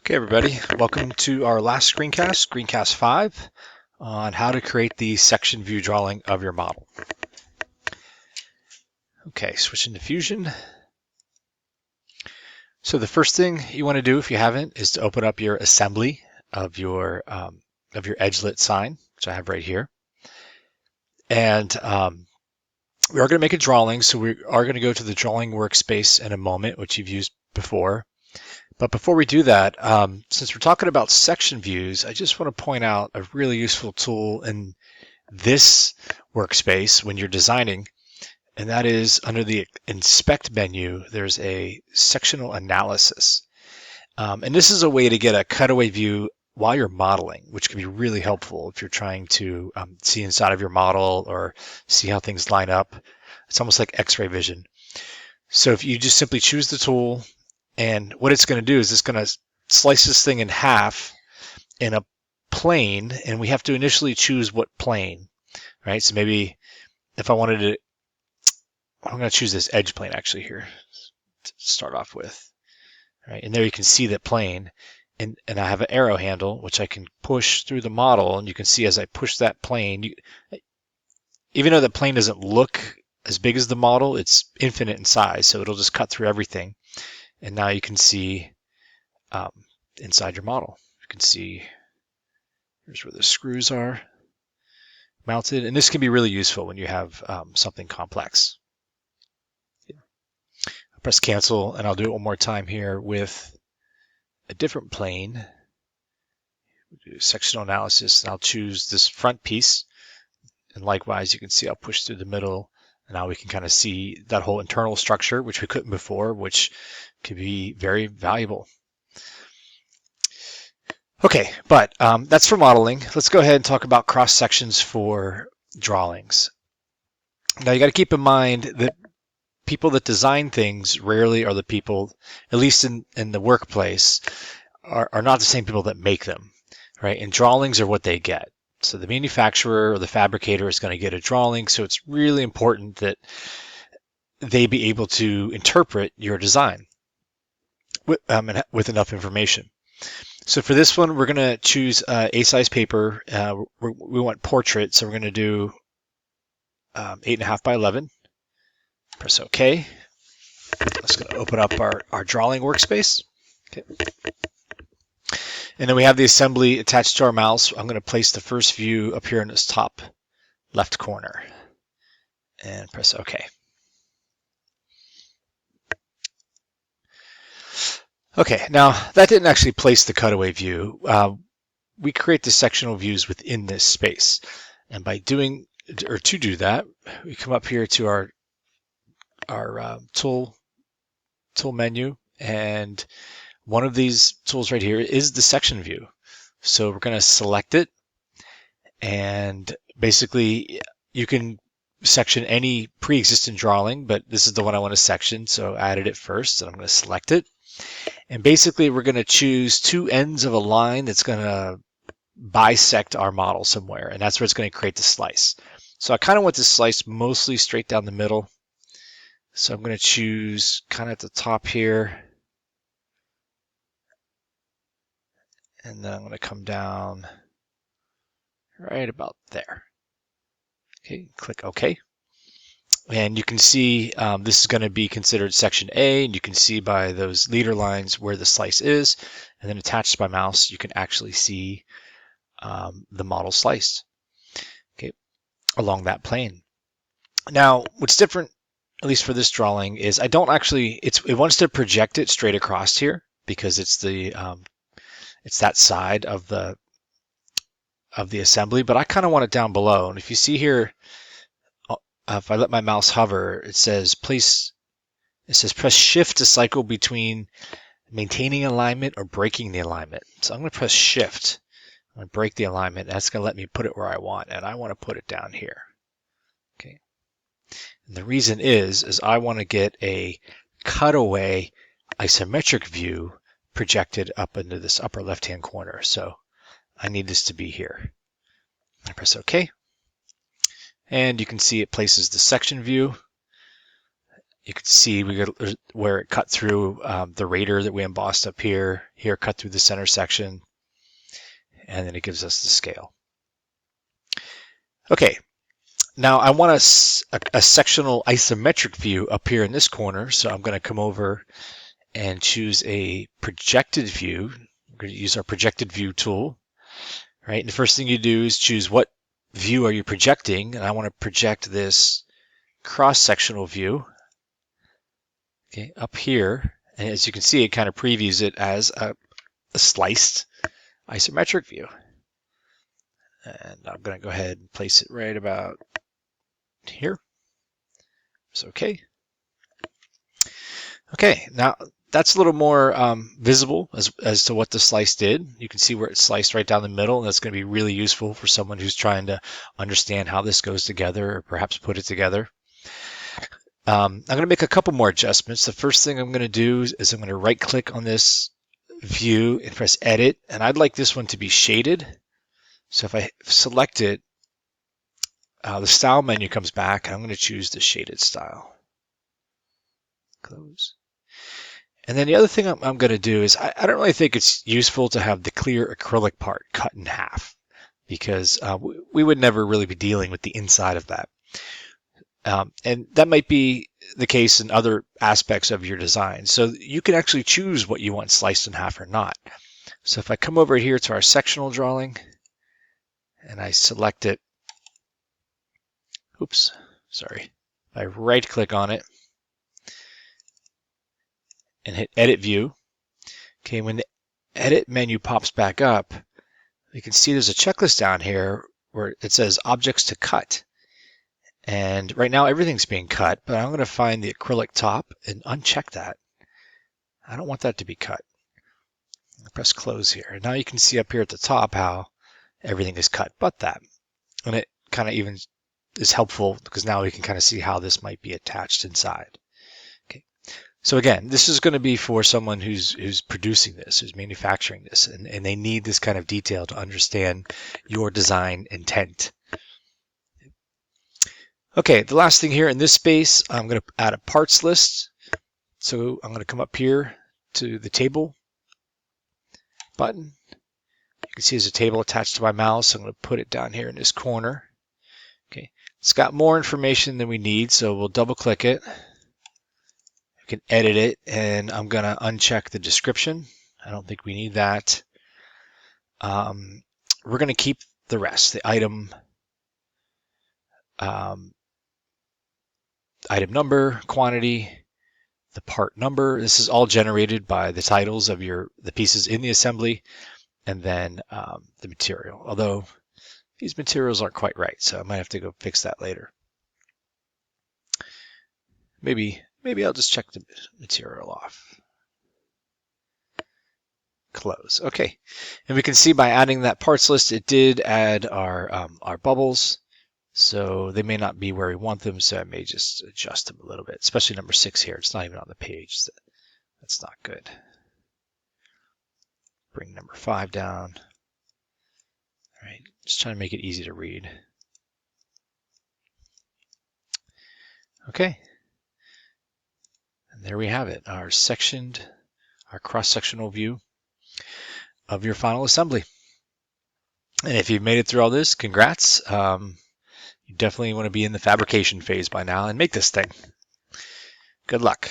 Okay, everybody, welcome to our last screencast, screencast 5, on how to create the section view drawing of your model. Okay, switching to Fusion. So the first thing you want to do, if you haven't, is to open up your assembly of your Edgelit sign, which I have right here. And we are going to make a drawing, so we are going to go to the drawing workspace in a moment, which you've used before. But before we do that, since we're talking about section views, I just want to point out a really useful tool in this workspace when you're designing, and that is under the Inspect menu, there's a sectional analysis. And this is a way to get a cutaway view while you're modeling, which can be really helpful if you're trying to see inside of your model or see how things line up. It's almost like X-ray vision. So if you just simply choose the tool, and what it's going to do is it's going to slice this thing in half in a plane, and we have to initially choose what plane, right? So maybe if I wanted to, I'm going to choose this edge plane actually here to start off with, right? And there you can see that plane, and I have an arrow handle, which I can push through the model, and you can see as I push that plane, even though the plane doesn't look as big as the model, it's infinite in size, so it'll just cut through everything. And now you can see inside your model. You can see here's where the screws are mounted. And this can be really useful when you have something complex. I'll press cancel, and I'll do it one more time here with a different plane. We'll do sectional analysis, and I'll choose this front piece. And likewise, you can see I'll push through the middle. And now we can kind of see that whole internal structure, which we couldn't before, which could be very valuable. Okay, but that's for modeling. Let's go ahead and talk about cross sections for drawings. Now you got to keep in mind that people that design things rarely are the people, at least in the workplace, are not the same people that make them, right? And drawings are what they get. So the manufacturer or the fabricator is going to get a drawing, so it's really important that they be able to interpret your design with enough information. So for this one, we're going to choose A-size paper. We want portrait, so we're going to do 8.5 by 11. Press OK. That's going to open up our drawing workspace. Okay. And then we have the assembly attached to our mouse. I'm going to place the first view up here in this top left corner and press OK. Okay, now that didn't actually place the cutaway view. We create the sectional views within this space. And by doing, or to do that, we come up here to our tool menu, and one of these tools right here is the section view. So we're going to select it, and basically you can section any pre-existing drawing, but this is the one I want to section, so I added it first, and I'm going to select it. And basically we're going to choose two ends of a line that's going to bisect our model somewhere, and that's where it's going to create the slice. So I kind of want this slice mostly straight down the middle. So I'm going to choose kind of at the top here, and then I'm going to come down right about there. Okay, click OK. And you can see this is going to be considered section A, and you can see by those leader lines where the slice is, and then attached to my mouse, you can actually see the model sliced, okay, along that plane. Now, what's different, at least for this drawing, is I don't actually, it wants to project it straight across here because it's that side of the assembly, but I kind of want it down below. And if you see here, if I let my mouse hover, it says press shift to cycle between maintaining alignment or breaking the alignment. So I'm going to press shift. I'm going to break the alignment. That's going to let me put it where I want, and I want to put it down here. Okay. And the reason is I want to get a cutaway isometric view projected up into this upper left-hand corner. So I need this to be here. I press OK. And you can see it places the section view You can see we got where it cut through the radiator that we embossed up here. Here, cut through the center section, and then it gives us the scale. Okay, now I want a sectional isometric view up here in this corner, so I'm going to come over and choose a projected view. We're going to use our projected view tool. Right, and the first thing you do is choose what view are you projecting, and I want to project this cross-sectional view, okay, up here. And as you can see, it kind of previews it as a sliced isometric view. And I'm going to go ahead and place it right about here. It's okay. Okay, now that's a little more visible as to what the slice did. You can see where it sliced right down the middle, and that's going to be really useful for someone who's trying to understand how this goes together or perhaps put it together. I'm going to make a couple more adjustments. The first thing I'm going to do is I'm going to right-click on this view and press Edit, and I'd like this one to be shaded. So if I select it, the Style menu comes back, and I'm going to choose the shaded style. Close. And then the other thing I'm going to do is I don't really think it's useful to have the clear acrylic part cut in half, because we would never really be dealing with the inside of that. And that might be the case in other aspects of your design. So you can actually choose what you want sliced in half or not. So if I come over here to our sectional drawing and I select it, oops, sorry, I right click on it and hit Edit View. Okay, when the Edit menu pops back up, you can see there's a checklist down here where it says Objects to Cut. And right now everything's being cut, but I'm going to find the acrylic top and uncheck that. I don't want that to be cut. I'll press Close here. And now you can see up here at the top how everything is cut but that. And it kind of even is helpful because now we can kind of see how this might be attached inside. Okay. So again, this is going to be for someone who's producing this, who's manufacturing this, and they need this kind of detail to understand your design intent. Okay, the last thing here in this space, I'm going to add a parts list. So I'm going to come up here to the table button. You can see there's a table attached to my mouse. So I'm going to put it down here in this corner. Okay, it's got more information than we need, so we'll double click it. You can edit it, and I'm going to uncheck the description. I don't think we need that. We're going to keep the rest, the item number, quantity, the part number. This is all generated by the titles of the pieces in the assembly, and then the material. Although these materials aren't quite right, so I might have to go fix that later. Maybe I'll just check the material off. Close. Okay, and we can see by adding that parts list, it did add our bubbles. So they may not be where we want them, so I may just adjust them a little bit, especially number 6 here. It's not even on the page. So that's not good. Bring number 5 down. All right, just trying to make it easy to read. Okay. And there we have it, our cross-sectional view of your final assembly. And if you've made it through all this, congrats. You definitely want to be in the fabrication phase by now and make this thing. Good luck.